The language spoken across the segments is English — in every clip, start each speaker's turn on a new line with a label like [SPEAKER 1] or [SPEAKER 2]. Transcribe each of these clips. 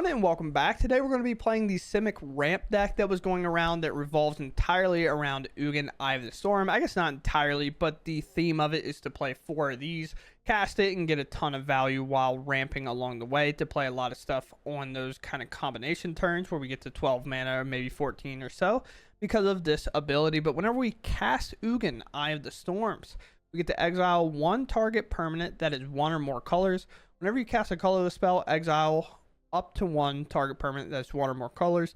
[SPEAKER 1] everyone, and welcome back. Today we're going to be playing the Simic ramp deck that was going around that revolves entirely around Ugin, Eye of the Storm. I guess not entirely, but the theme of it is to play 4 of these, cast it, and get a ton of value while ramping along the way to play a lot of stuff on those kind of combination turns where we get to 12 mana or maybe 14 or so because of this ability. But whenever we cast Ugin, Eye of the Storms, we get to exile one target permanent that is 1 or more colors. Whenever you cast a colorless spell, exile up to 1 target permanent that's 1 or more colors.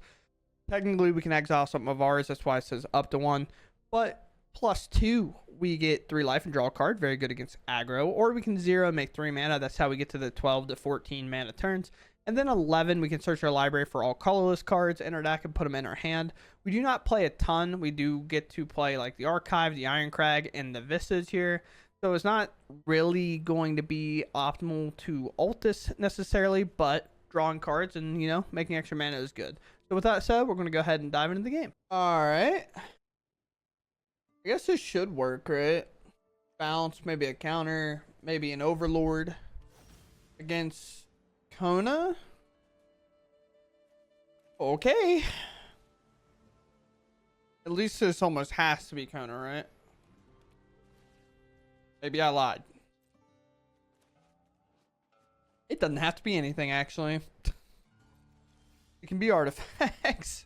[SPEAKER 1] Technically, we can exile something of ours. That's why it says up to 1. But +2, we get 3 life and draw a card. Very good against aggro. Or we can 0 and make 3 mana. That's how we get to the 12 to 14 mana turns. And then 11, we can search our library for all colorless cards, enter deck, and put them in our hand. We do not play a ton. We do get to play like the Archive, the Iron Crag, and the Vistas here. So it's not really going to be optimal to ult this necessarily, but drawing cards and, you know, making extra mana is good. So with that said, we're going to go ahead and dive into the game. All right. I guess this should work, right? Bounce, maybe a counter, maybe an Overlord against Kona. Okay. At least this almost has to be Kona, right? Maybe I lied. It doesn't have to be anything, actually. It can be artifacts.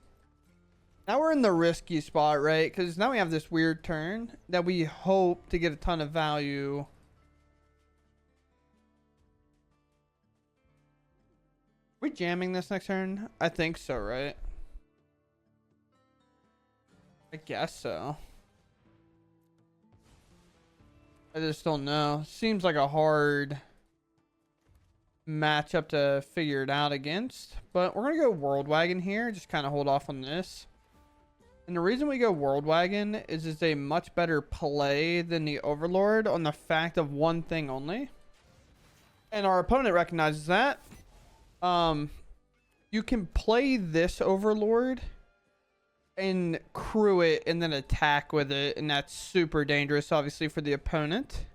[SPEAKER 1] Now we're in the risky spot, right? Because now we have this weird turn that we hope to get a ton of value. We jamming this next turn? I think so, right? I guess so. I just don't know. Seems like a hard matchup to figure it out against, but we're gonna go World Wagon here. Just kind of hold off on this. And the reason we go World Wagon is it's a much better play than the Overlord on the fact of one thing only, and our opponent recognizes that. You can play this Overlord and crew it and then attack with it, and that's super dangerous obviously for the opponent.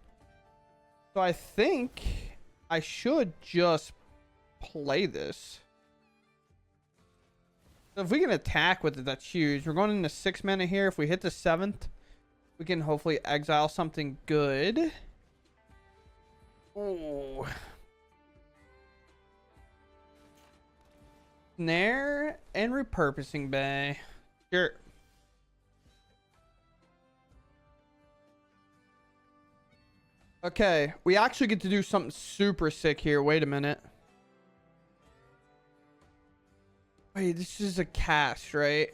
[SPEAKER 1] So I think I should just play this. So if we can attack with it, that's huge. We're going into 6 mana here. If we hit the 7th, we can hopefully exile something good. Ooh. Snare and Repurposing Bay. Sure. Okay, we actually get to do something super sick here. Wait a minute. Wait, this is a cast, right?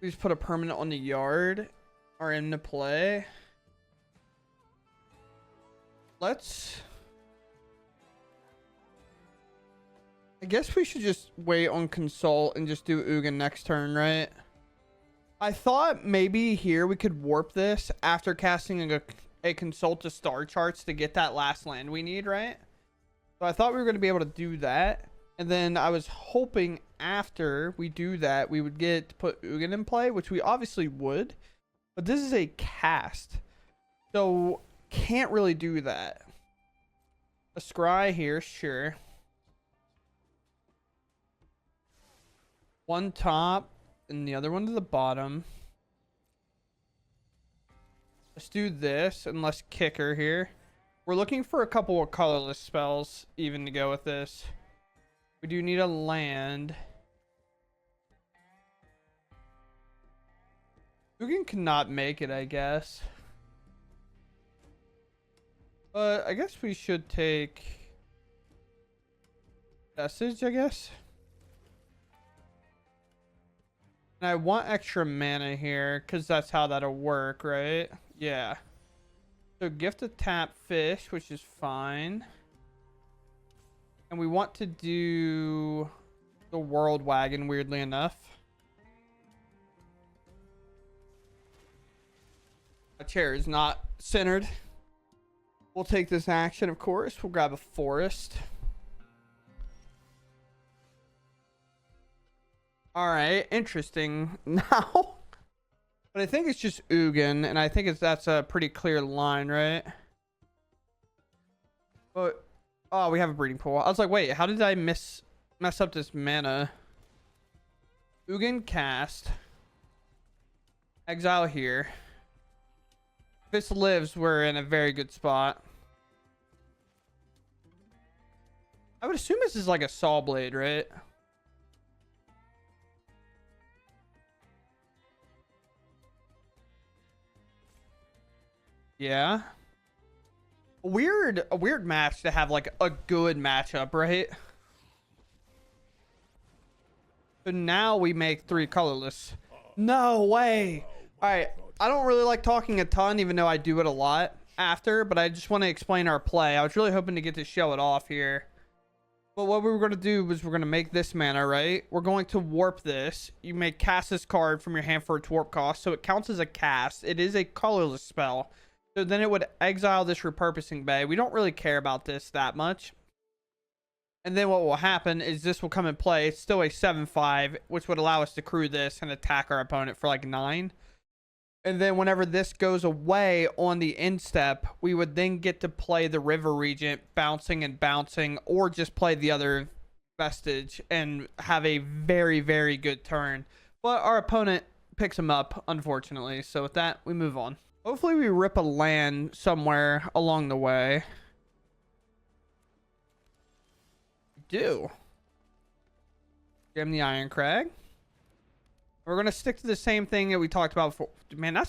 [SPEAKER 1] We just put a permanent on the yard or into play. I guess we should just wait on consult and just do Ugin next turn, right? I thought maybe here we could warp this after casting a consult to star charts to get that last land we need, right? So I thought we were going to be able to do that. And then I was hoping after we do that, we would get to put Ugin in play, which we obviously would. But this is a cast, so can't really do that. A scry here, sure. One top and the other one to the bottom. Let's do this and let's kicker here. We're looking for a couple of colorless spells even to go with this. We do need a land. Ugin cannot make it, I guess. But I guess we should take Message, I guess. And I want extra mana here because that's how that'll work, right? Yeah. So gift a tap fish, which is fine. And we want to do the World Wagon, weirdly enough. My chair is not centered. We'll take this action, of course. We'll grab a forest. All right, interesting. Now, but I think it's just Ugin, and I think that's a pretty clear line, right? But Oh, we have a breeding pool. I was like, wait, how did I mess up this mana? Ugin cast. Exile here. If this lives, we're in a very good spot. I would assume this is like a saw blade, right? Yeah. A weird match to have like a good matchup, right? So now we make 3 colorless. No way. All right. I don't really like talking a ton, even though I do it a lot after, but I just want to explain our play. I was really hoping to get to show it off here. But what we were going to do was we're going to make this mana, right? We're going to warp this. You may cast this card from your hand for its warp cost, so it counts as a cast. It is a colorless spell. So then it would exile this repurposing bay. We don't really care about this that much. And then what will happen is this will come in play. It's still a 7/5, which would allow us to crew this and attack our opponent for like 9. And then whenever this goes away on the end step, we would then get to play the River Regent, bouncing and bouncing, or just play the other vestige and have a very, very good turn. But our opponent picks him up, unfortunately. So with that, we move on. Hopefully we rip a land somewhere along the way. We do. Gem the Iron Crag. We're going to stick to the same thing that we talked about before. Man,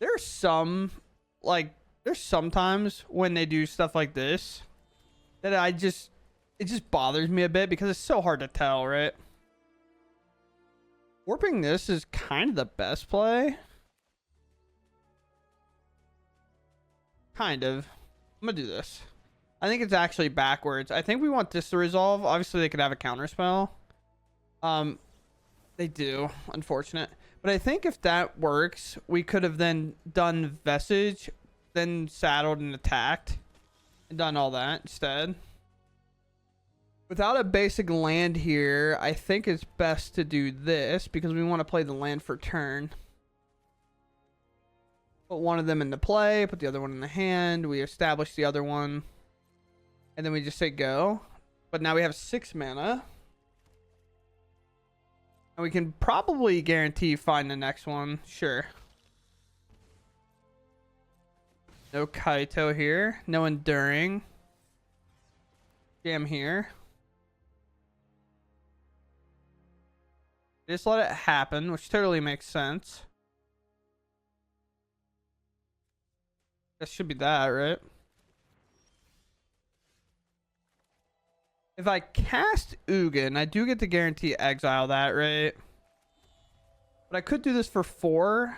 [SPEAKER 1] there's sometimes when they do stuff like this that it just bothers me a bit because it's so hard to tell, right? Warping this is kind of the best play. Kind of. I'm going to do this. I think it's actually backwards. I think we want this to resolve. Obviously, they could have a counter spell. They do, unfortunate. But I think if that works, we could have then done Vestige, then saddled and attacked, and done all that instead. Without a basic land here, I think it's best to do this because we want to play the land for turn. Put one of them into play, put the other one in the hand, we establish the other one, and then we just say go. But now we have 6 mana. And we can probably guarantee find the next one. Sure. No Kaito here. No Enduring. Jam here. Just let it happen, which totally makes sense. That should be that, right? If I cast Ugin, I do get to guarantee exile that, right? But I could do this for 4.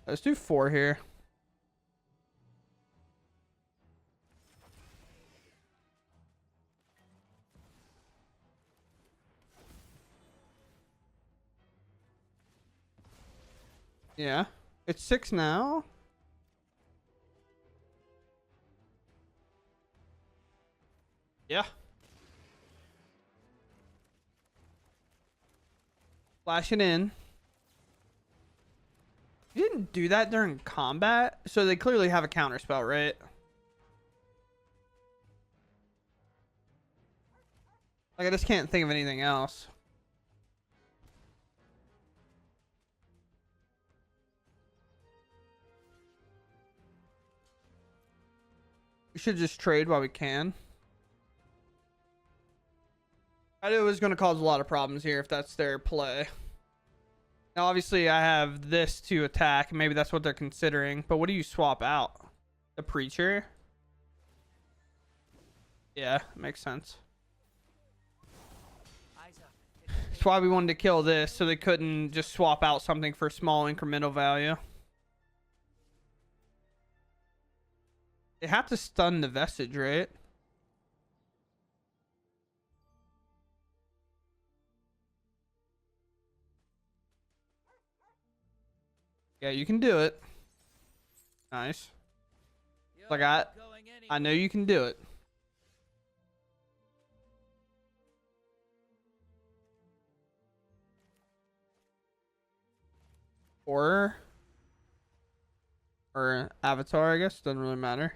[SPEAKER 1] Let's do 4 here. Yeah. It's 6 now. Yeah. Flash it in. You didn't do that during combat, so they clearly have a counter spell, right? Like, I just can't think of anything else. We should just trade while we can. I knew it was going to cause a lot of problems here if that's their play. Now, obviously, I have this to attack. Maybe that's what they're considering. But what do you swap out? The Preacher? Yeah, makes sense. That's why we wanted to kill this, so they couldn't just swap out something for small incremental value. They have to stun the Vestige, right? Yeah, you can do it. Nice. Like I know you can do it. Horror or Avatar, I guess. Doesn't really matter.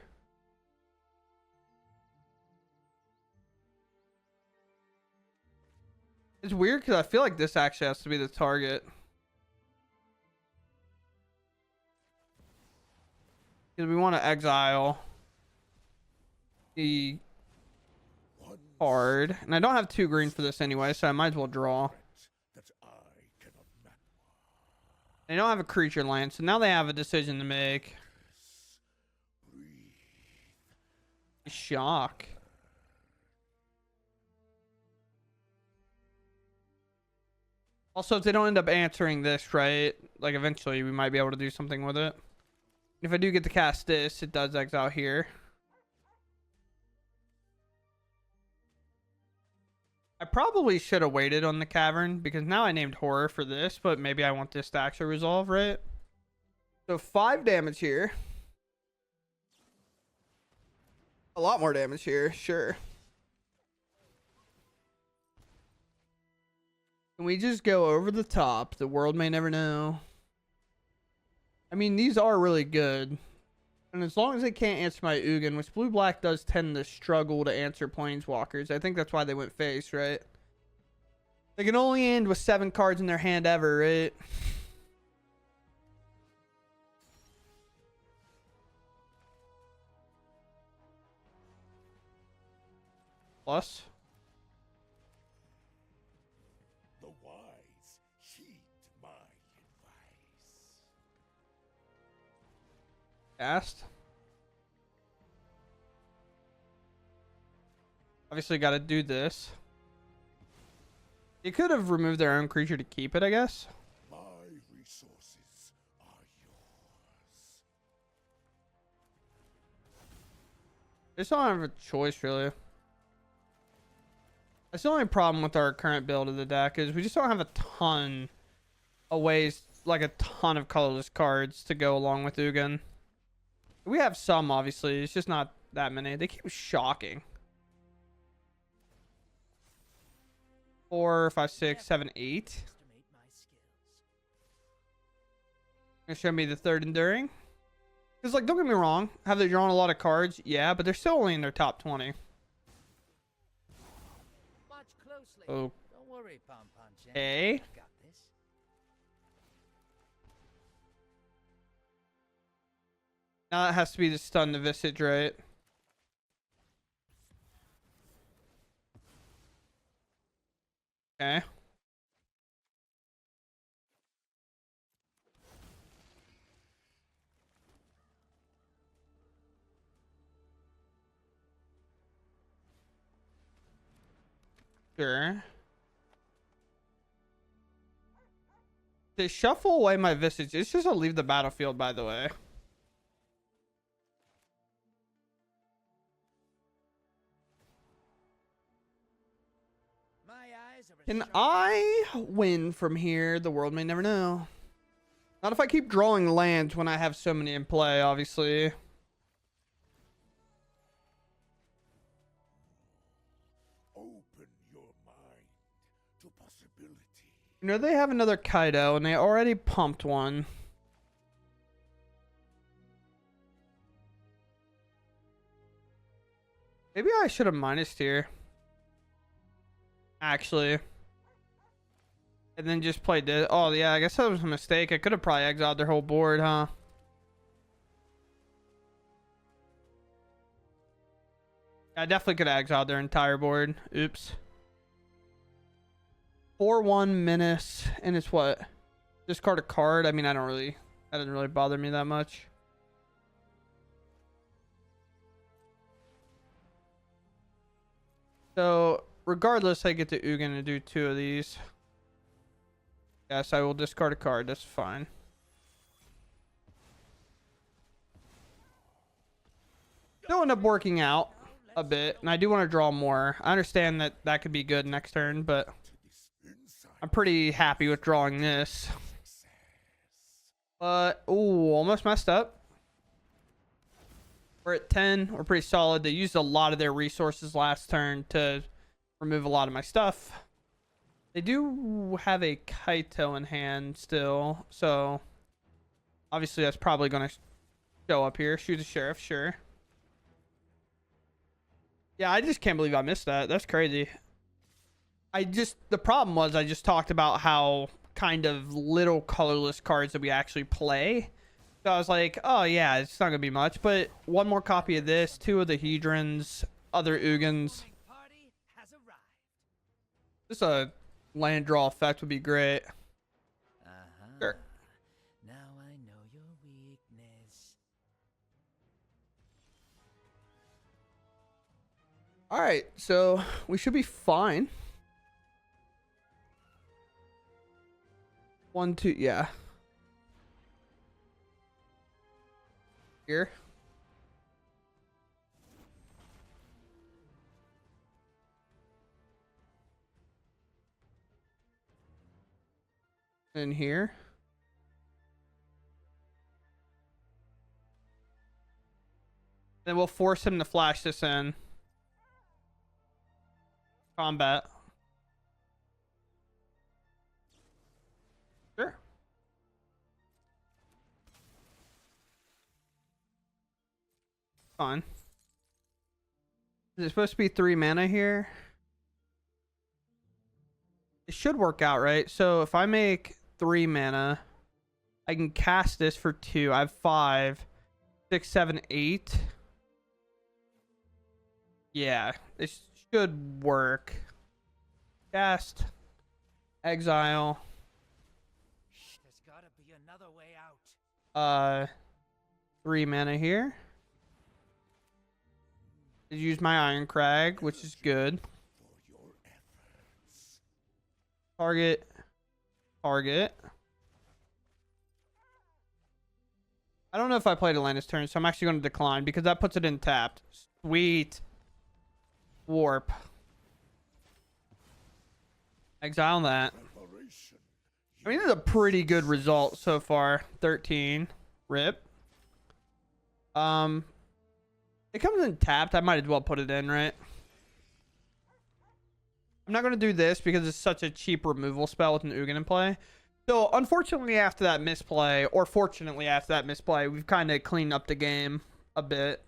[SPEAKER 1] It's weird because I feel like this actually has to be the target. Because we want to exile the card. And I don't have 2 green for this anyway, so I might as well draw. They don't have a creature land, so now they have a decision to make. Shock. Also, if they don't end up answering this, right, like eventually we might be able to do something with it. If I do get to cast this, it does exile here. I probably should have waited on the cavern because now I named horror for this, but maybe I want this to actually resolve, right? So 5 damage here. A lot more damage here, sure. Can we just go over the top? The world may never know. I mean, these are really good. And as long as they can't answer my Ugin, which blue-black does tend to struggle to answer planeswalkers. I think that's why they went face, right? They can only end with 7 cards in their hand ever, right? Plus.
[SPEAKER 2] The wise heed my advice.
[SPEAKER 1] Cast. Obviously got to do this. You could have removed their own creature to keep it, I guess.
[SPEAKER 2] My resources are yours.
[SPEAKER 1] I just don't have a choice, really. That's the only problem with our current build of the deck is we just don't have a ton of ways, like a ton of colorless cards to go along with Ugin. We have some, obviously. It's just not that many. They keep shocking. 4, 5, 6, 7, 8. Gonna show me the 3rd enduring. Because, like, don't get me wrong. Have they drawn a lot of cards? Yeah, but they're still only in their top 20. Oh.
[SPEAKER 3] Don't worry, Pom Pom Chan.
[SPEAKER 1] Okay.
[SPEAKER 3] Got this.
[SPEAKER 1] Now that has to be the stun the Visage, right? Okay. Sure. They shuffle away my Visage. It's just to leave the battlefield, by the way.
[SPEAKER 3] My eyes are
[SPEAKER 1] Can I win from here? The world may never know. Not if I keep drawing lands when I have so many in play, obviously.
[SPEAKER 2] Open your mind to possibility.
[SPEAKER 1] You know, they have another Kaido, and they already pumped one. Maybe I should have minused here. Actually. And then just played this. Oh, yeah, I guess that was a mistake. I could have probably exiled their whole board, huh? I definitely could have exiled their entire board. Oops. 4-1 menace. And it's what? Discard a card? I mean, that doesn't really bother me that much. So, regardless, I get to Ugin to do 2 of these. Yes, I will discard a card. That's fine. Still end up working out a bit, and I do want to draw more. I understand that that could be good next turn, but I'm pretty happy with drawing this. But, ooh, almost messed up. We're at 10. We're pretty solid. They used a lot of their resources last turn to remove a lot of my stuff. They do have a Kaito in hand still, so Obviously, that's probably going to show up here. Shoot the sheriff, sure. Yeah, I just can't believe I missed that. That's crazy. The problem was I just talked about how kind of little colorless cards that we actually play. So I was like, oh yeah, it's not going to be much. But one more copy of this, 2 of the Hedrons, other Ugins.
[SPEAKER 3] Party has arrived.
[SPEAKER 1] Just a land draw effect would be great. Sure.
[SPEAKER 3] Now I know your weakness.
[SPEAKER 1] All right, so we should be fine. 1, 2, yeah. Here. And here. Then we'll force him to flash this in. Combat. Sure. Fine. Is it supposed to be 3 mana here? It should work out, right? So if I make 3 mana, I can cast this for 2. I have 5, 6, 7, 8. Yeah, this should work. Cast. Exile.
[SPEAKER 3] There's gotta be another way out.
[SPEAKER 1] 3 mana here. Use my Iron Crag, which is good.
[SPEAKER 2] For your efforts.
[SPEAKER 1] Target. Target. I don't know if I played Atlantis turn, so I'm actually going to decline because that puts it in tapped. Sweet. Warp. Exile that.
[SPEAKER 2] Preparation.
[SPEAKER 1] I mean, this is a pretty good result so far. 13. Rip. It comes in tapped. I might as well put it in, right? I'm not going to do this because it's such a cheap removal spell with an Ugin in play. So, unfortunately, after that misplay, or fortunately after that misplay, we've kind of cleaned up the game a bit.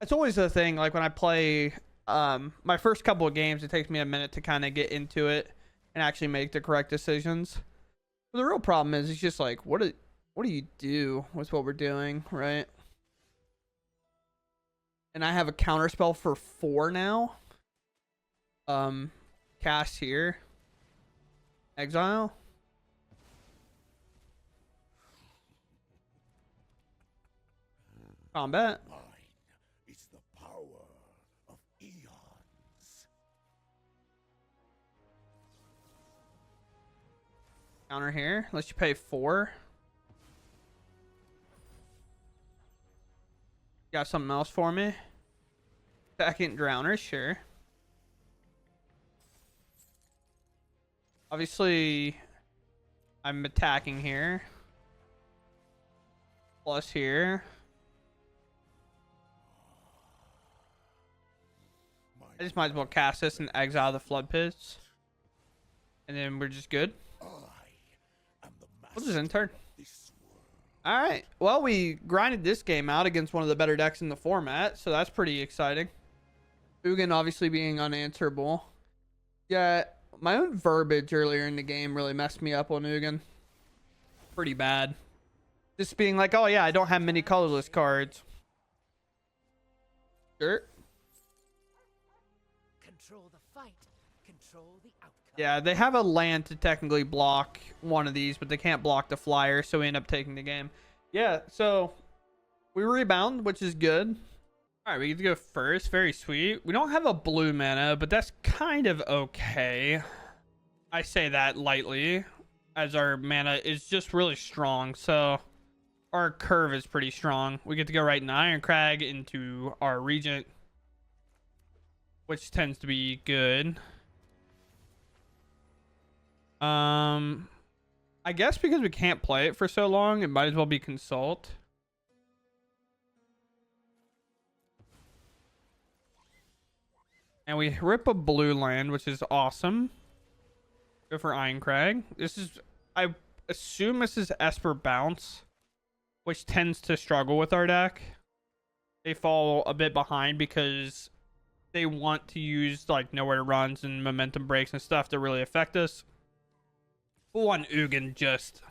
[SPEAKER 1] It's always the thing, like when I play my first couple of games, it takes me a minute to kind of get into it and actually make the correct decisions. But the real problem is, it's just like, what do you do with what we're doing, right? And I have a counter spell for 4 now. Cast here. Exile. Combat.
[SPEAKER 2] Mine is the power of eons.
[SPEAKER 1] Counter here. Unless you pay 4. Got something else for me? Second Drowner, sure. Obviously, I'm attacking here. Plus here. I just might as well cast this and exile the Flood Pits. And then we're just good.
[SPEAKER 2] I am the
[SPEAKER 1] We'll just end turn.
[SPEAKER 2] master of this world.
[SPEAKER 1] Alright. Well, we grinded this game out against one of the better decks in the format, so that's pretty exciting. Ugin obviously being unanswerable. Yeah, my own verbiage earlier in the game really messed me up on Ugin. Pretty bad. Just being like, oh yeah, I don't have many colorless cards. Sure.
[SPEAKER 3] Control the fight. Control the outcome.
[SPEAKER 1] Yeah, they have a land to technically block one of these, but they can't block the flyer, so we end up taking the game. Yeah, so we rebound, which is good. All right, we get to go first. Very sweet. We don't have a blue mana, but that's kind of okay. I say that lightly, as our mana is just really strong, so our curve is pretty strong. We get to go right in Iron Crag into our Regent, which tends to be good. I guess because we can't play it for so long, it might as well be Consult. And we rip a blue land, which is awesome. Go for Iron Crag. This is, I assume this is Esper Bounce. which tends to struggle with our deck. They fall a bit behind because they want to use like nowhere runs and momentum breaks and stuff to really affect us. But one Ugin just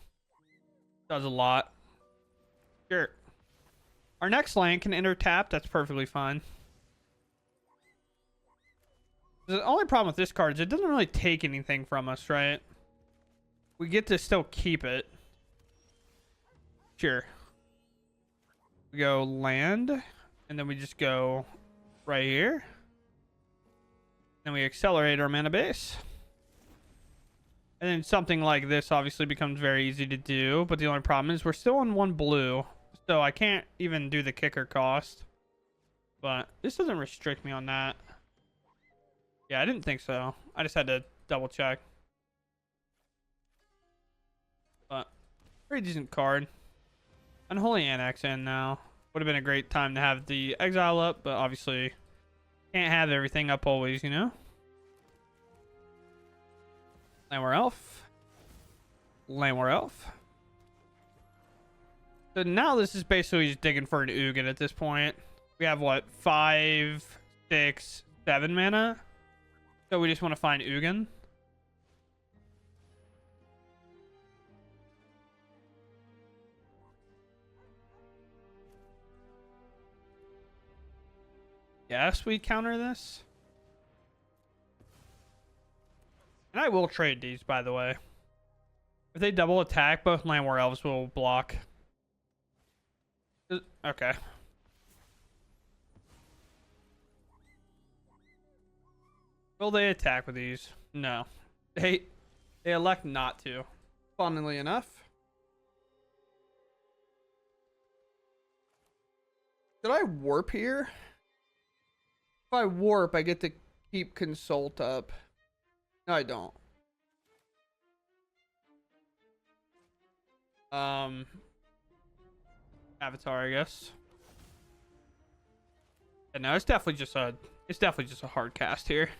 [SPEAKER 1] does a lot. Sure. Our next land can enter tap. That's perfectly fine. The only problem with this card is it doesn't really take anything from us, right? We get to still keep it. Sure. We go land, and then we just go right here. Then we accelerate our mana base. And then something like this obviously becomes very easy to do, but the only problem is we're still on 1 blue, so I can't even do the kicker cost. But this doesn't restrict me on that. Yeah, I didn't think so. I just had to double check. But pretty decent card. Unholy Annex in now. Would have been a great time to have the exile up, but obviously can't have everything up always, you know? Landware Elf. Landware Elf. So now this is basically just digging for an Ugin at this point. We have what? 5, 6, 7 mana? So we just want to find Ugin. Yes, we counter this. And I will trade these, by the way. If they double attack, both Landware Elves will block. Okay. Will they attack with these? No. They elect not to. Funnily enough. Did I warp here? If I warp, I get to keep consult up. No, I don't. Avatar, I guess. Yeah, no, it's definitely just a hard cast here.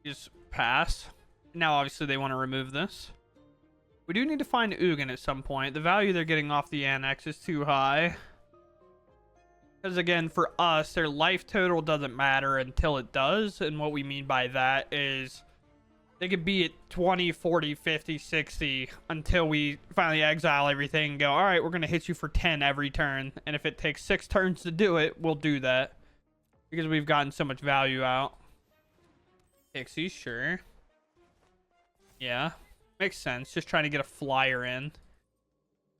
[SPEAKER 1] Just pass. Now, obviously, they want to remove this. We do need to find Ugin at some point. The value they're getting off the annex is too high. Because, again, for us, their life total doesn't matter until it does. And what we mean by that is they could be at 20, 40, 50, 60 until we finally exile everything and go, all right, we're going to hit you for 10 every turn. And if it takes 6 turns to do it, we'll do that. Because we've gotten so much value out. Pixie, sure. Yeah, makes sense. Just trying to get a flyer in.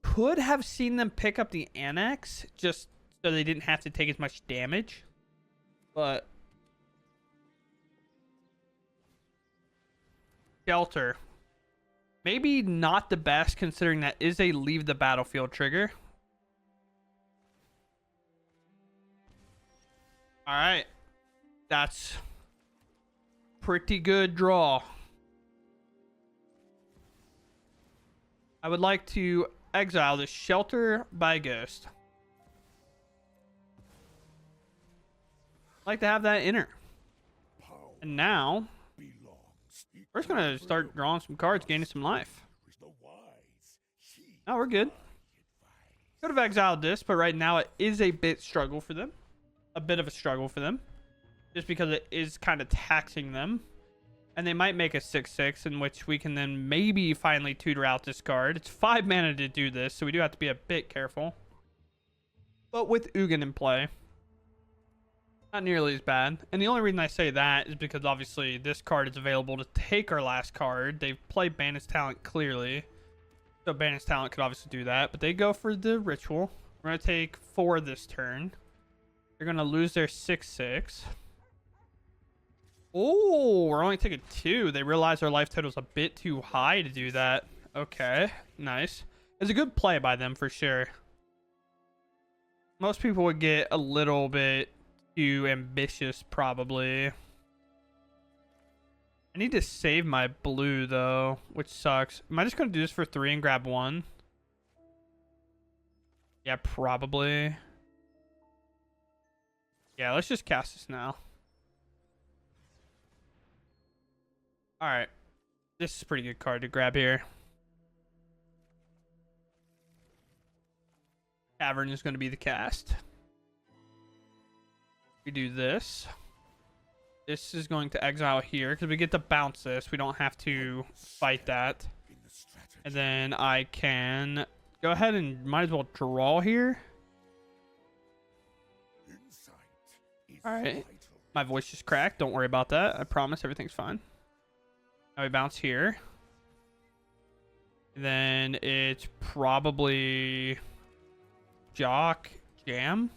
[SPEAKER 1] Could have seen them pick up the annex just so they didn't have to take as much damage. But Shelter. Maybe not the best considering that is a leave the battlefield trigger. Alright. That's pretty good draw. I would like to exile the Shelter by Ghost. I'd like to have that enter. And now we're just gonna start drawing some cards, gaining some life. Oh, we're good. Could have exiled this, but right now it is a bit struggle for them. A bit of a struggle for them. Just because it is kind of taxing them. And they might make a 6/6 in which we can then maybe finally tutor out this card. It's 5 mana to do this, so we do have to be a bit careful. But with Ugin in play, not nearly as bad. And the only reason I say that is because obviously this card is available to take our last card. They play Banish Talent clearly. So Banish Talent could obviously do that. But they go for the Ritual. We're going to take 4 this turn. They're going to lose their 6/6. Oh, we're only taking 2. They realize our life total is a bit too high to do that. Okay, nice. It's a good play by them for sure. Most people would get a little bit too ambitious, probably. I need to save my blue, though, which sucks. Am I just going to do this for 3 and grab 1? Yeah, probably. Yeah, let's just cast this now. Alright. This is a pretty good card to grab here. Cavern is going to be the cast. We do this. This is going to exile here because we get to bounce this. We don't have to fight that. And then I can go ahead and might as well draw here. All right. My voice just cracked. Don't worry about that. I promise everything's fine. Now we bounce here. And then it's probably Jock Jam.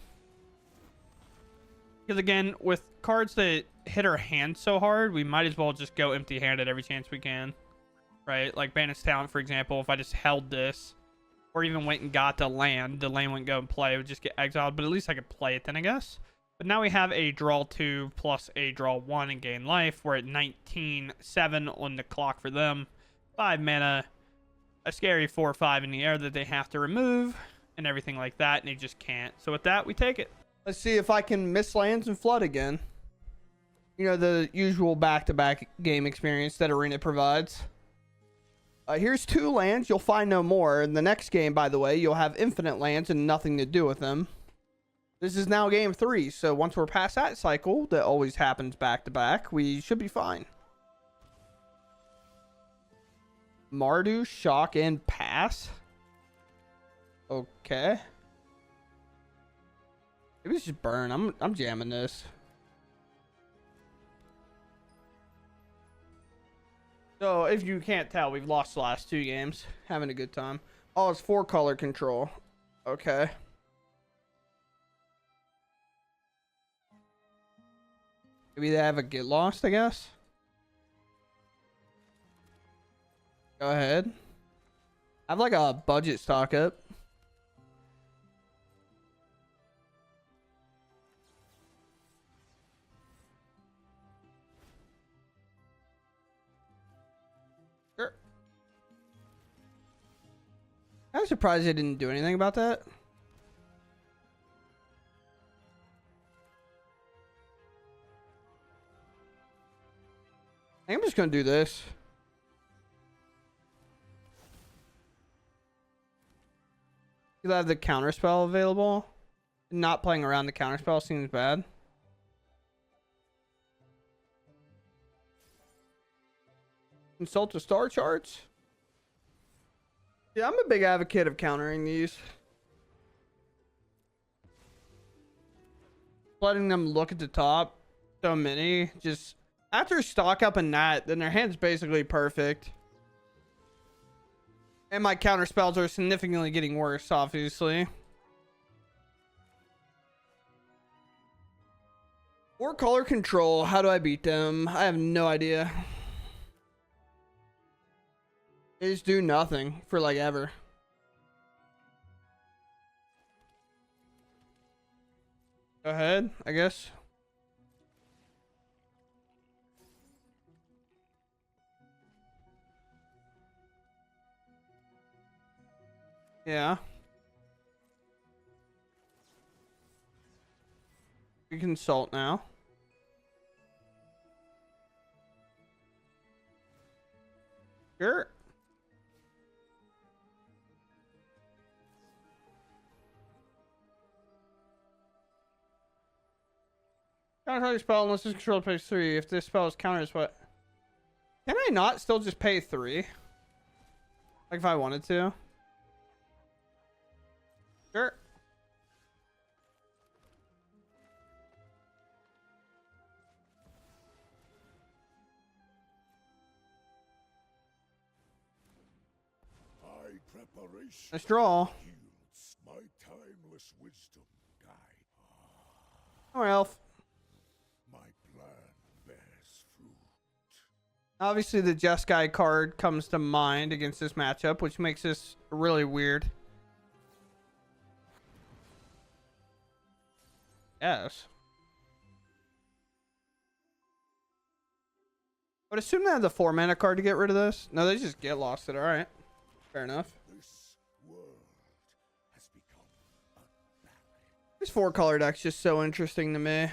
[SPEAKER 1] Because again, with cards that hit our hand so hard, we might as well just go empty-handed every chance we can. Right? Like Banish Talent, for example, if I just held this, or even went and got the land wouldn't go and play. It would just get exiled, but at least I could play it then, I guess. But now we have a draw 2 plus a draw 1 and gain life. We're at 19-7 on the clock for them. 5 mana, a scary 4/5 in the air that they have to remove, and everything like that, and they just can't. So with that, we take it. Let's see if I can miss lands and flood again. You know, the usual back-to-back game experience that Arena provides. Here's 2 lands. You'll find no more. In the next game, by the way, you'll have infinite lands and nothing to do with them. This is now game 3, so once we're past that cycle that always happens back-to-back, we should be fine. Mardu, shock, and pass. Okay. Maybe it's just burn. I'm jamming this. So if you can't tell, we've lost the last 2 games. Having a good time. Oh, it's 4 color control. Okay. Maybe they have a get lost, I guess. Go ahead. I have like a budget stock up. Sure. I'm surprised they didn't do anything about that. I think I'm just gonna do this. You have the counter spell available. Not playing around the counter spell seems bad. Consult the star charts. Yeah, I'm a big advocate of countering these. Letting them look at the top. So many. Just after stock up in that, then their hand's basically perfect. And my counter spells are significantly getting worse, obviously. Or color control. How do I beat them? I have no idea. They just do nothing for like ever. Go ahead, I guess. Yeah. We consult now. Sure. Counter your spell unless this control pays 3. If this spell is countered, is what? Can I not still just pay 3? Like if I wanted to? Sure.
[SPEAKER 2] High preparation
[SPEAKER 1] Let's draw.
[SPEAKER 2] yields my timeless wisdom guide.
[SPEAKER 1] Oh, elf.
[SPEAKER 2] My plan bears fruit.
[SPEAKER 1] Obviously, the Jeskai card comes to mind against this matchup, which makes this really weird. Yes. I would assume they have the 4 mana card to get rid of this. No, they just get lost it. All right. Fair enough.
[SPEAKER 2] This world has become a valley.
[SPEAKER 1] This 4 color deck's just so interesting to me.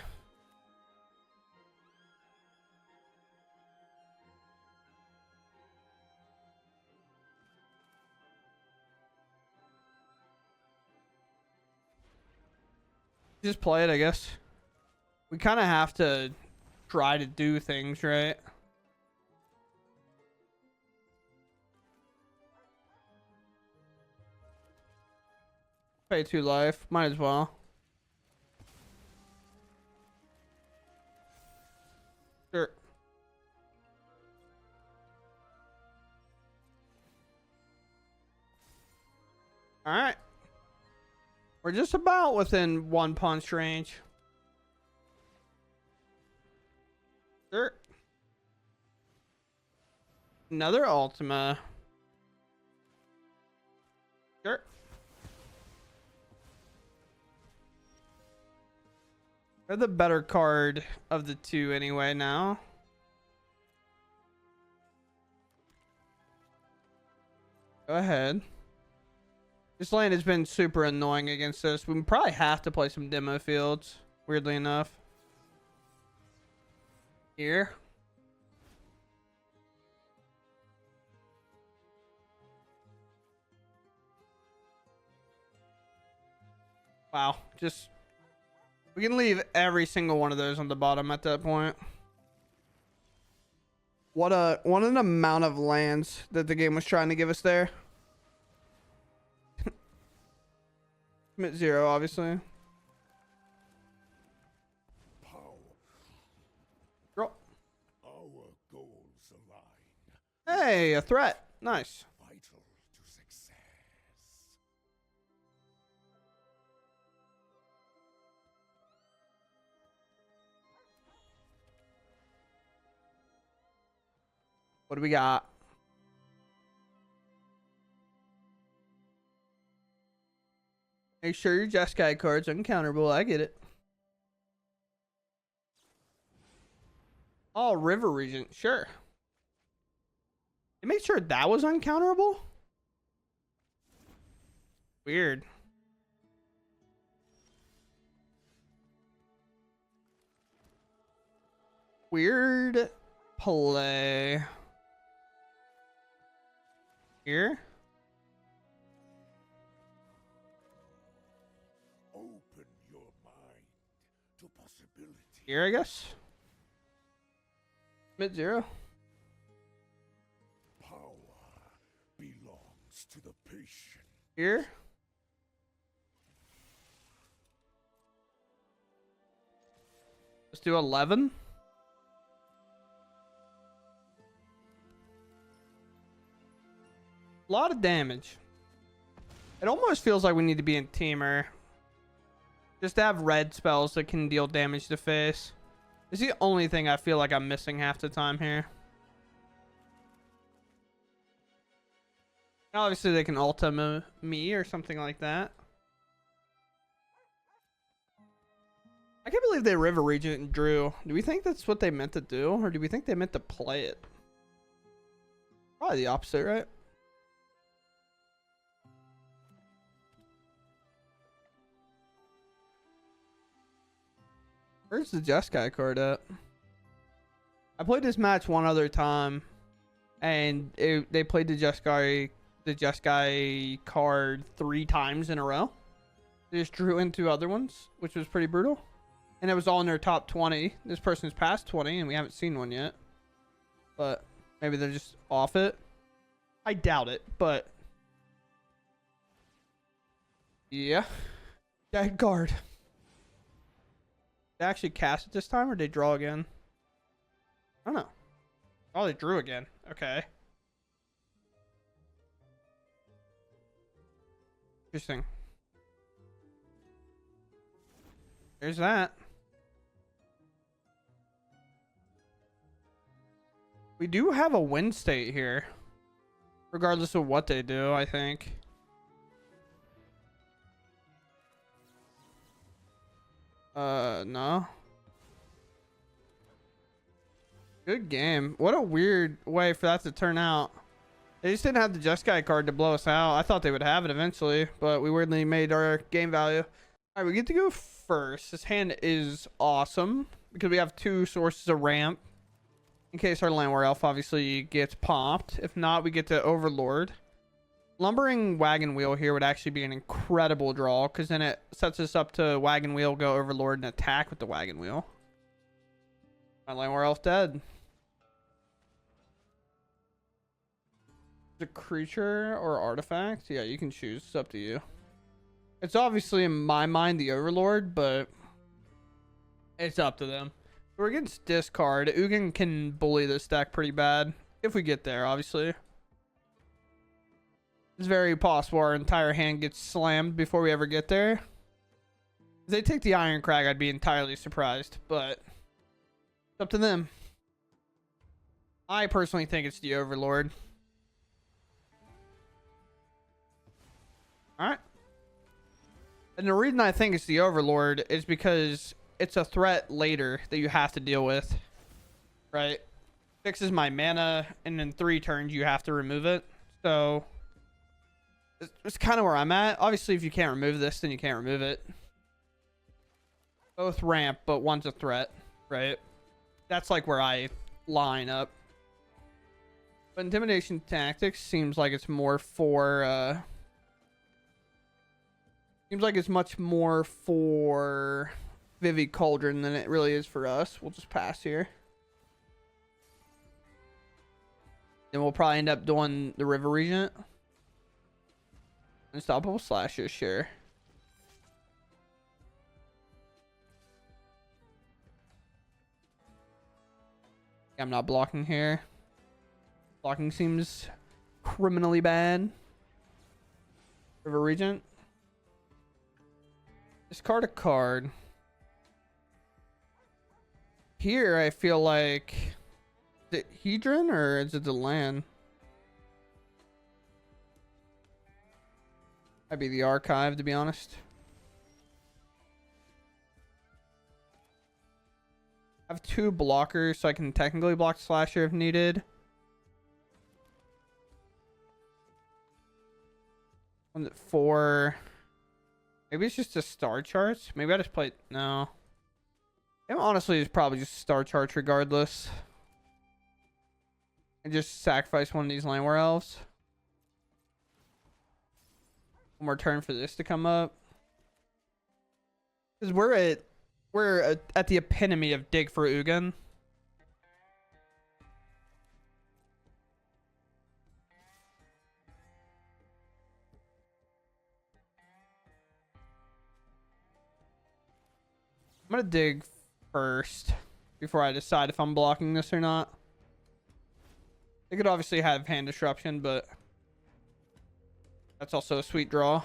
[SPEAKER 1] Just play it, I guess. We kind of have to try to do things, right? Pay 2 life. Might as well. Sure. Alright. We're just about within 1 punch range. Sure. Another Ultima. Sure. They're the better card of the two anyway now. Go ahead. This land has been super annoying against us. We probably have to play some demo fields, weirdly enough. Here. Wow, just... we can leave every single one of those on the bottom at that point. What an amount of lands that the game was trying to give us there. Commit 0, obviously.
[SPEAKER 2] Power.
[SPEAKER 1] Draw.
[SPEAKER 2] Our goals align.
[SPEAKER 1] Hey, a threat. Nice.
[SPEAKER 2] Vital to success.
[SPEAKER 1] What do we got? Make sure your Jeskai card's uncounterable. I get it. Oh, River Regent. Sure. They made sure that was uncounterable? Weird. Weird play. Here?
[SPEAKER 2] Open your mind to possibility.
[SPEAKER 1] Here, I guess. Mid-0.
[SPEAKER 2] Power belongs to the patient.
[SPEAKER 1] Here. Let's do 11. A lot of damage. It almost feels like we need to be in Teamer. Just to have red spells that can deal damage to face. It's the only thing I feel like I'm missing half the time here. Obviously they can ulta me or something like that. I can't believe they River Regent and drew. Do we think that's what they meant to do? Or do we think they meant to play it? Probably the opposite, right? Where's the Jeskai card at? I played this match one other time, and they played the Jeskai card 3 times in a row. They just drew in 2 other ones, which was pretty brutal. And it was all in their top 20. This person's past 20, and we haven't seen one yet. But maybe they're just off it. I doubt it, but... yeah. That card. They actually cast it this time, or did they draw again? I don't know. Oh, they drew again. Okay. Interesting. There's that. We do have a win state here. Regardless of what they do, I think. No. Good game. What a weird way for that to turn out. They just didn't have the Jeskai card to blow us out. I thought they would have it eventually, but we weirdly made our game value. All right, we get to go first. This hand is awesome because we have 2 sources of ramp. In case our land war elf obviously gets popped. If not, we get to Overlord. Lumbering Wagon Wheel here would actually be an incredible draw, because then it sets us up to Wagon Wheel, go Overlord, and attack with the Wagon Wheel. My Landwehr Elf dead. The creature or artifact? Yeah, you can choose. It's up to you. It's obviously, in my mind, the Overlord, but it's up to them. We're against discard. Ugin can bully this deck pretty bad. If we get there, obviously. It's very possible our entire hand gets slammed before we ever get there. If they take the Iron Crag, I'd be entirely surprised, but it's up to them. I personally think it's the Overlord. Alright. And the reason I think it's the Overlord is because it's a threat later that you have to deal with. Right? Fixes my mana, and in 3 turns you have to remove it. So it's kind of where I'm at. Obviously, if you can't remove this, then you can't remove it. Both ramp, but one's a threat, right? That's like where I line up. But Intimidation Tactics seems like it's more for... seems like it's much more for Vivi Cauldron than it really is for us. We'll just pass here. Then we'll probably end up doing the River Regent. Unstoppable Slasher, sure. I'm not blocking here. Blocking seems criminally bad. River Regent. Discard a card. Here, I feel like... Is it Hedron or is it the land? Might be the Archive, to be honest. I have 2 blockers, so I can technically block Slasher if needed. One's at 4. Maybe it's just a Star Charts. Maybe I just play... No. And honestly, it's probably just Star Charts regardless. And just sacrifice one of these Landwehr Elves. One more turn for this to come up. Because we're at the epitome of dig for Ugin. I'm gonna dig first before I decide if I'm blocking this or not. They could obviously have hand disruption, but that's also a sweet draw.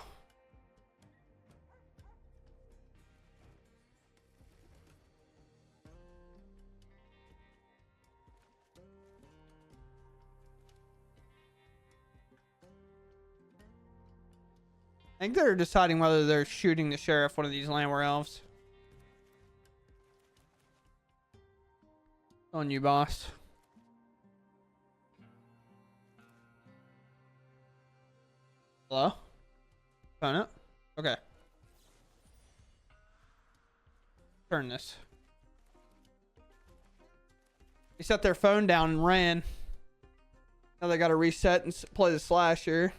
[SPEAKER 1] I think they're deciding whether they're shooting the Sheriff, one of these Landwehr Elves. On you, boss. Hello? Opponent? Okay. Turn this. They set their phone down and ran. Now they gotta reset and play the Slasher.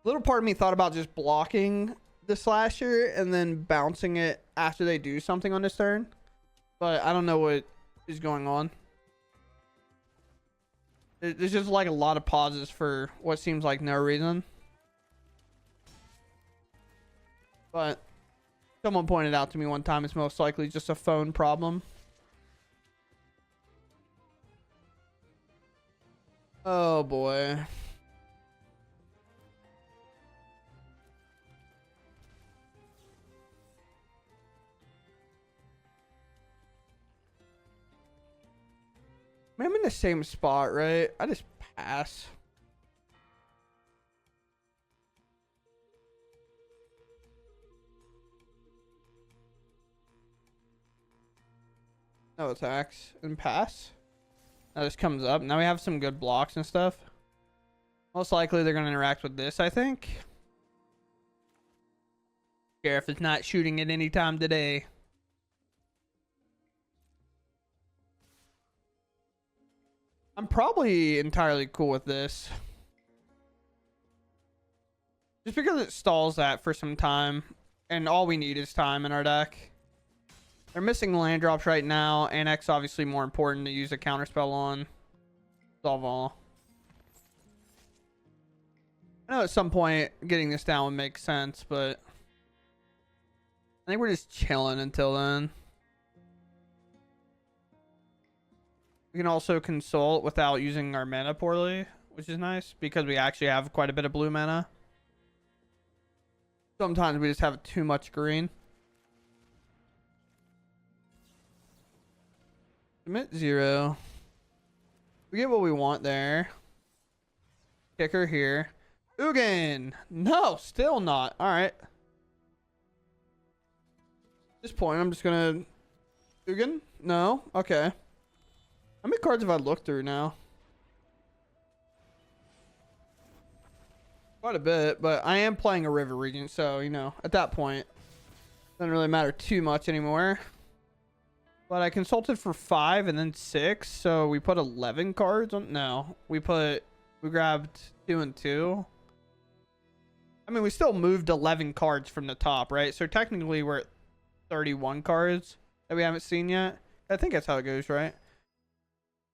[SPEAKER 1] Little part of me thought about just blocking the Slasher and then bouncing it after they do something on this turn. But I don't know what is going on. There's just like a lot of pauses for what seems like no reason. But someone pointed out to me one time it's most likely just a phone problem. Oh boy. I'm in the same spot, right? I just pass. No attacks and pass. Now this comes up. Now we have some good blocks and stuff. Most likely they're going to interact with this, I think. Sheriff is not shooting at any time today. I'm probably entirely cool with this. Just because it stalls that for some time. And all we need is time in our deck. They're missing land drops right now. Annex obviously more important to use a counterspell on. Solve all. I know at some point getting this down would make sense, but I think we're just chilling until then. We can also consult without using our mana poorly, which is nice because we actually have quite a bit of blue mana. Sometimes we just have too much green. Commit 0. We get what we want there. Kicker here. Ugin! No, still not. Alright. At this point, I'm just gonna... Ugin? No? Okay. How many cards have I looked through now? Quite a bit, but I am playing a River Regent, so, you know, at that point, doesn't really matter too much anymore. But I consulted for 5 and then 6, so we put 11 cards on... No, we grabbed 2 and 2. I mean, we still moved 11 cards from the top, right? So technically we're at 31 cards that we haven't seen yet. I think that's how it goes, right?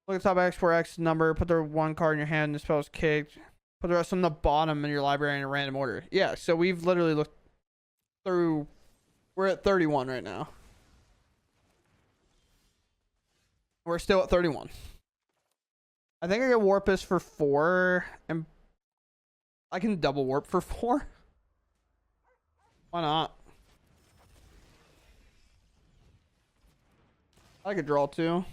[SPEAKER 1] Look at the top X for X number, put the 1 card in your hand and the spell is kicked. Put the rest on the bottom in your library in a random order. Yeah, so we've literally looked through... We're at 31 right now. We're still at 31. I think I get Warpus for 4, and I can double warp for 4. Why not? I could draw 2.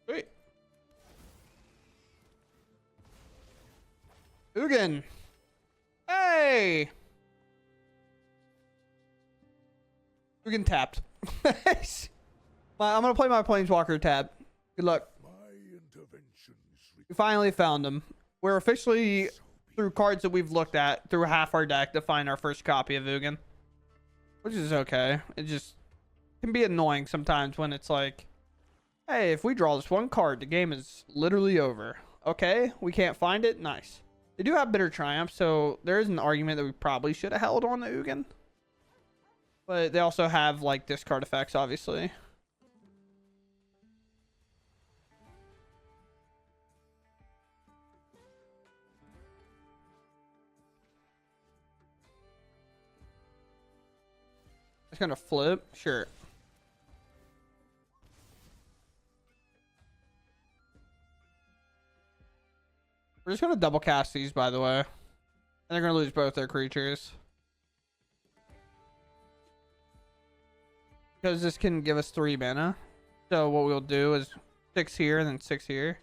[SPEAKER 1] Sweet. Ugin. Hey! Ugin tapped. I'm gonna play my Planeswalker tab. Good luck.
[SPEAKER 2] My interventions
[SPEAKER 1] We finally found him. We're officially, through cards that we've looked at, through half our deck to find our first copy of Ugin. Which is okay. It just can be annoying sometimes when it's like, hey, if we draw this 1 card, the game is literally over. Okay, we can't find it. Nice. They do have Bitter Triumph, so there is an argument that we probably should have held on to Ugin. But they also have, like, discard effects, obviously. It's gonna flip? Sure. We're just gonna double cast these, by the way. And they're gonna lose both their creatures. Because this can give us 3 mana. So what we'll do is 6 here and then 6 here.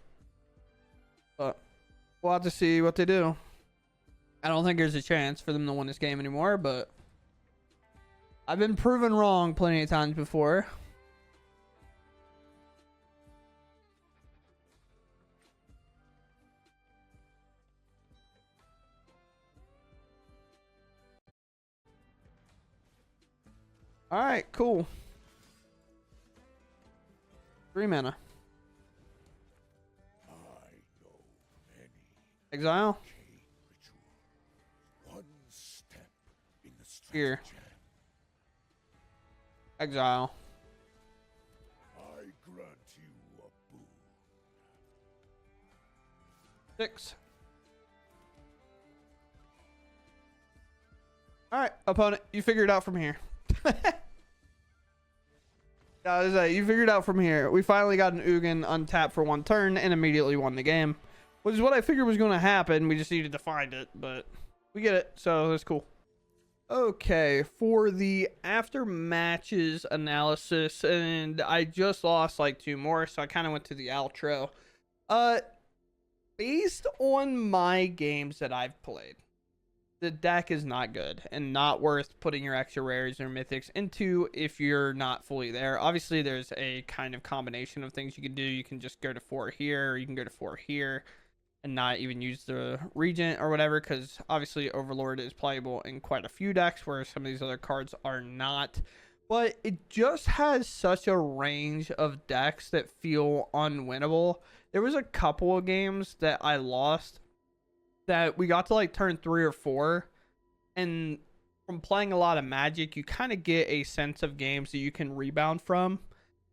[SPEAKER 1] But we'll have to see what they do. I don't think there's a chance for them to win this game anymore, but I've been proven wrong plenty of times before. All right, cool. 3 mana.
[SPEAKER 2] I know many
[SPEAKER 1] Exile.
[SPEAKER 2] arcane rituals. One step in the
[SPEAKER 1] Here.
[SPEAKER 2] stratagem.
[SPEAKER 1] Exile.
[SPEAKER 2] I grant you a boon.
[SPEAKER 1] 6. All right, opponent, you figure it out from here. Yeah, you figured out from here. We finally got an Ugin untapped for 1 turn and immediately won the game, which is what I figured was going to happen. We just needed to find it, but we get it, so that's cool. Okay, for the after matches analysis, and I just lost like 2 more, so I kind of went to the outro. Based on my games that I've played, the deck is not good and not worth putting your extra rares or mythics into if you're not fully there. Obviously, there's a kind of combination of things you can do. You can just go to 4 here, or you can go to 4 here and not even use the Regent or whatever, because obviously Overlord is playable in quite a few decks where some of these other cards are not. but it just has such a range of decks that feel unwinnable. There was a couple of games that I lost that we got to like turn 3 or 4, and from playing a lot of Magic, you kind of get a sense of games that you can rebound from.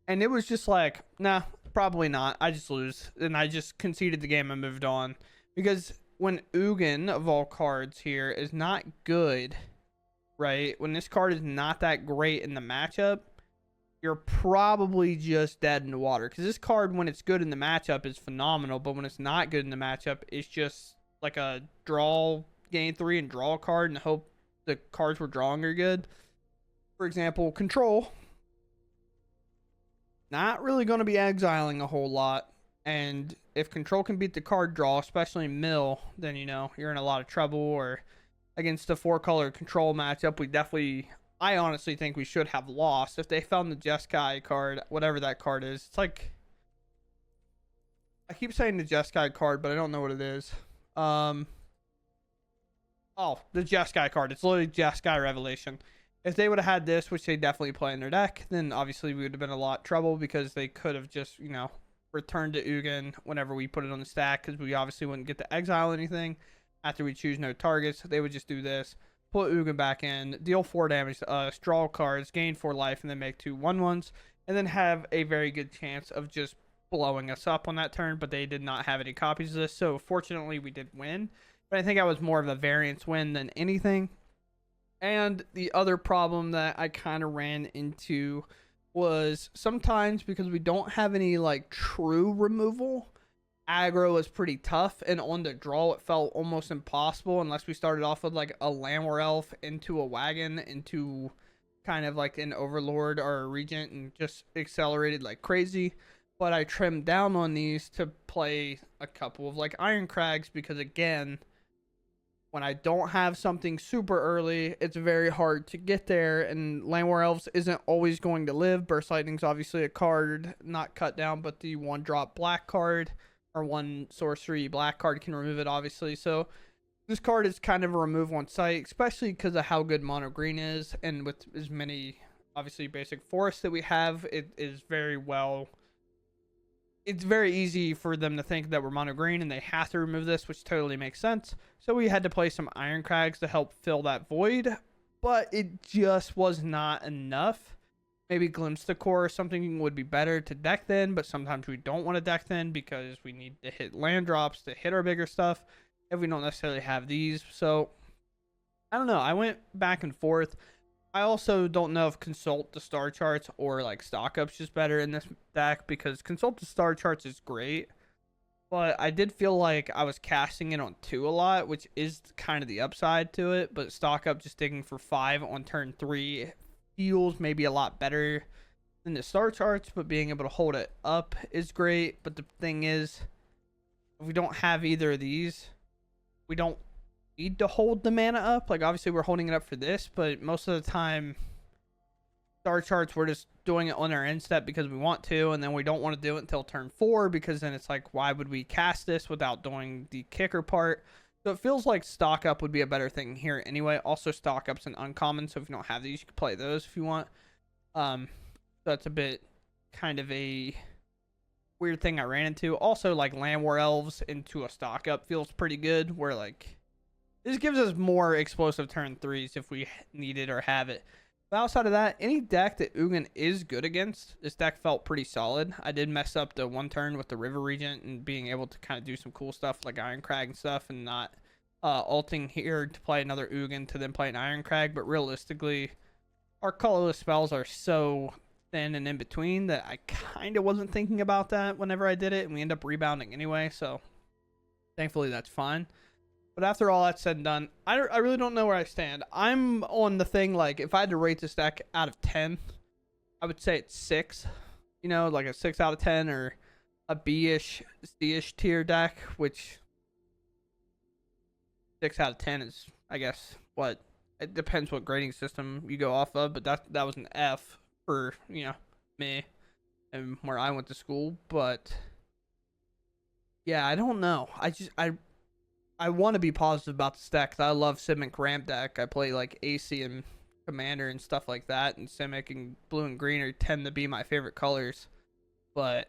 [SPEAKER 1] And it was just like, nah, probably not. I just lose. And I just conceded the game and moved on. Because when Ugin, of all cards here, is not good, right? When this card is not that great in the matchup, you're probably just dead in the water. Because this card, when it's good in the matchup, is phenomenal. But when it's not good in the matchup, it's just like a draw, gain 3 and draw a card and hope the cards we're drawing are good. For example, Control. Not really going to be exiling a whole lot. And if Control can beat the card draw, especially Mill, then, you know, you're in a lot of trouble. Or against a 4-color Control matchup, I honestly think we should have lost. If they found the Jeskai card, whatever that card is. It's like, I keep saying the Jeskai card, but I don't know what it is. Oh, the Jeskai card. It's literally Jeskai Revelation. If they would have had this, which they definitely play in their deck, then obviously we would have been a lot of trouble because they could have just, you know, returned to Ugin whenever we put it on the stack, because we obviously wouldn't get to exile anything after we choose no targets. They would just do this, put Ugin back in, deal 4 damage to us, draw cards, gain 4 life, and then make 2 1/1s, and then have a very good chance of just blowing us up on that turn. But they did not have any copies of this, so fortunately we did win. But I think I was more of a variance win than anything. And the other problem that I kind of ran into was sometimes, because we don't have any like true removal, aggro is pretty tough, and on the draw it felt almost impossible unless we started off with like a Landwehr Elf into a wagon into kind of like an Overlord or a Regent and just accelerated like crazy. But I trimmed down on these to play a couple of like Iron Crags, because again, when I don't have something super early, it's very hard to get there, and Landwehr Elves isn't always going to live. Burst Lightning's obviously a card not cut down, but the 1-drop black card or 1 sorcery black card can remove it, obviously. So this card is kind of a remove on sight, especially because of how good mono green is, and with as many obviously basic forests that we have, it is very well. It's very easy for them to think that we're mono green and they have to remove this, which totally makes sense. So we had to play some Iron Crags to help fill that void, but it just was not enough. Maybe Glimpse the Core or something would be better to deck then, but sometimes we don't want to deck then because we need to hit land drops to hit our bigger stuff if we don't necessarily have these. So I don't know. I went back and forth. I also don't know if Consult the Star Charts or like Stock Up's is better in this deck, because Consult the Star Charts is great, but I did feel like I was casting it on 2 a lot, which is kind of the upside to it. But Stock Up just digging for 5 on turn 3 feels maybe a lot better than the Star Charts, but being able to hold it up is great. But the thing is, if we don't have either of these, we don't need to hold the mana up. Like, obviously we're holding it up for this, but most of the time Star Charts, we're just doing it on our end step because we want to, and then we don't want to do it until turn 4, because then it's like, why would we cast this without doing the kicker part? So it feels like Stock Up would be a better thing here anyway. Also, Stock Up's an uncommon, so if you don't have these, you can play those if you want. So that's a bit kind of a weird thing I ran into. Also, like Landwehr Elves into a Stock Up feels pretty good, where like this gives us more explosive turn 3s if we need it or have it. But outside of that, any deck that Ugin is good against, this deck felt pretty solid. I did mess up the 1 turn with the River Regent and being able to kind of do some cool stuff like Iron Crag and stuff, and not ulting here to play another Ugin to then play an Iron Crag. But realistically, our colorless spells are so thin and in between that I kind of wasn't thinking about that whenever I did it, and we end up rebounding anyway, so thankfully that's fine. But after all that's said and done, I really don't know where I stand. I'm on the thing, like, if I had to rate this deck out of 10, I would say it's 6. You know, like a 6 out of 10, or a B-ish, C-ish tier deck, which 6 out of 10 is, I guess, what, it depends what grading system you go off of, but that was an F for, you know, me and where I went to school. But yeah, I don't know. I want to be positive about this deck, because I love Simic Ramp deck. I play like AC and Commander and stuff like that, and Simic and blue and green are tend to be my favorite colors. But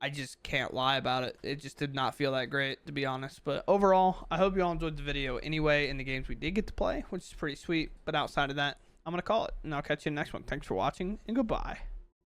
[SPEAKER 1] I just can't lie about it. It just did not feel that great, to be honest. But overall, I hope you all enjoyed the video anyway in the games we did get to play, which is pretty sweet. But outside of that, I'm going to call it, and I'll catch you in the next one. Thanks for watching, and goodbye.